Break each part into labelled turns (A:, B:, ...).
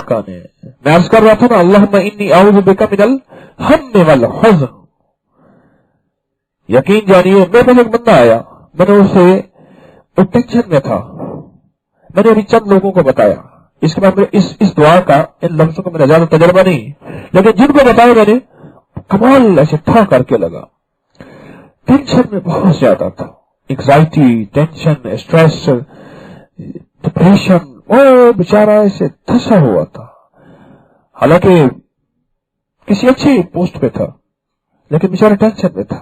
A: आका ने। मैं अर्ज कर रहा था ना, अल्लाहुम्मा इन्नी अऊज़ु बिका मिनल हम्म वल हुज़्न। यकीन जानिए मेरे पास एक बंदा आया, मैंने उसे वो टेंशन में था, मैंने अभी चंद लोगों को बताया। इसके बाद में इस दुआ का इन लफ्जों का मेरा ज्यादा तजर्बा नहीं, लेकिन जिनको बताया मैंने कमाल ऐसे था करके लगा। टेंशन में बहुत ज्यादा था, एंग्जाइटी, टेंशन, स्ट्रेस, डिप्रेशन, वो बेचारा ऐसे धंसा हुआ था। हालांकि किसी अच्छी पोस्ट पे था, लेकिन बेचारा टेंशन में था।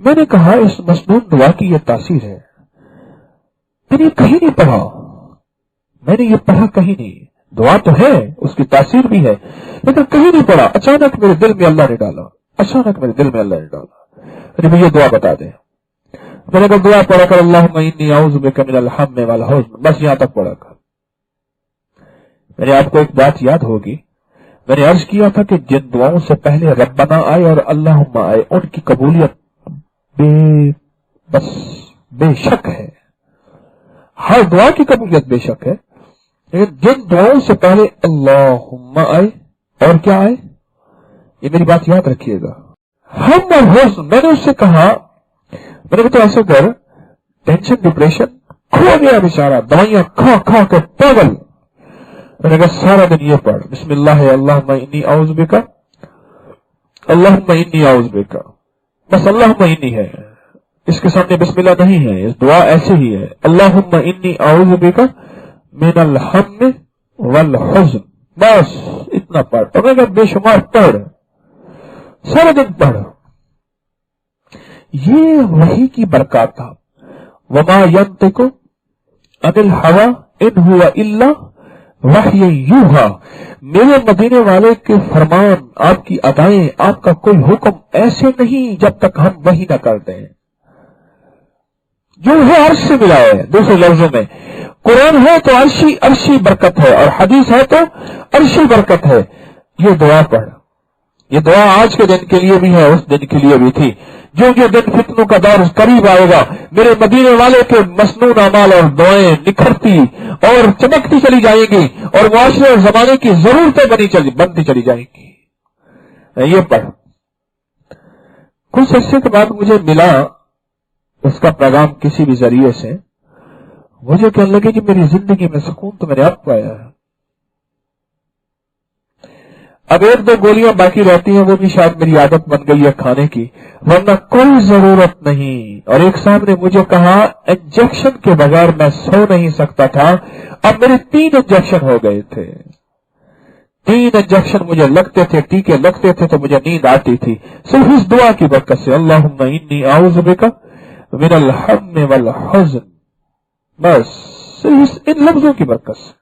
A: मैंने कहा इस मसनून दुआ की ये तासीर है। मैंने कहीं नहीं पढ़ा, मैंने ये पढ़ा कहीं नहीं। दुआ तो है, उसकी तासीर भी है, लेकिन कहीं नहीं पढ़ा। अचानक मेरे दिल में अल्लाह ने डाला, अचानक मेरे दिल में अल्लाह ने डाला, अरे मुझे दुआ बता दे। मैंने कहा दुआ पढ़ा कर अल्लाहुम्मा इन्नी अऊज़ु बिका मिनल हम्म वल हुज़्न, बस यहां तक पढ़ा कर। मैंने आपको एक बात याद होगी, मैंने अर्ज किया था कि जिन दुआओं से पहले रब्बना आए और अल्लाहुम्मा आए उनकी कबूलियत बेशक है। हर दुआ की कबूलियत बेशक है, लेकिन जिन दुआओं से पहले अल्लाहुम्मा आए और क्या आए, ये मेरी बात याद रखिएगा, हम और हुस्न। मैंने उससे कहा, मैंने कहा ऐसा कर, टेंशन डिप्रेशन खो गया बेचारा, दवाइयां खा खा के पागल। मैंने कहा सारा दिन ये पढ़, बिस्मिल्लाह अल्लाहुम्मा इन्नी अऊज़ु बिका, अल्लाहुम्मा इन्नी अऊज़ु बिका, बस अल्लाहुम्मा इन्नी है, इसके सामने बिस्मिल्लाह नहीं है, इस दुआ ऐसे ही है, अल्लाहुम्मा इन्नी अऊज़ु बिका मिनल हम्म वल हुज़्न, बस इतना पढ़। और मैं बेशुमार पढ़, सारा दिन पढ़। ये वही की बरकत था। वमा यंतिकु अनिल हवा इन हुवा इल्ला वह्य यूहा। मेरे मदीने वाले के फरमान, आपकी अदाएं, आपका कोई हुक्म ऐसे नहीं जब तक हम वही न कर दें। जो है अर्श से मिला है। दूसरे लफ्जों में कुरान है तो अर्शी बरकत है, और हदीस है तो अर्शी बरकत है। ये दुआ पढ़, ये दुआ आज के दिन के लिए भी है, उस दिन के लिए भी थी। जो दिन फितनों का दौर करीब आएगा, मेरे मदीने वाले के मसनून अमाल और दुआएं निखरती और चमकती चली जाएंगी, और मुआशरे और जमाने की जरूरतें बनती चली जाएंगी। ये पढ़। कुछ अर्से के बाद मुझे मिला उसका पैगाम किसी भी जरिए से। मुझे कहने लगे कि मेरी जिंदगी में सुकून तो मैंने अब पाया है, अब एक दो गोलियां बाकी रहती हैं, वो भी शायद मेरी आदत बन गई है खाने की, वरना कोई जरूरत नहीं। और एक साहब ने मुझे कहा इंजेक्शन के बगैर मैं सो नहीं सकता था, अब मेरे 3 इंजेक्शन हो गए थे। 3 इंजेक्शन मुझे लगते थे, टीके लगते थे तो मुझे नींद आती थी, सिर्फ इस दुआ की बरकत से, अल्लाहुम्मा इन्नी अऊज़ु बिका मिनल हम्म वल हुज़्न, बस सिर्फ इन लफ्जों की बरकत से।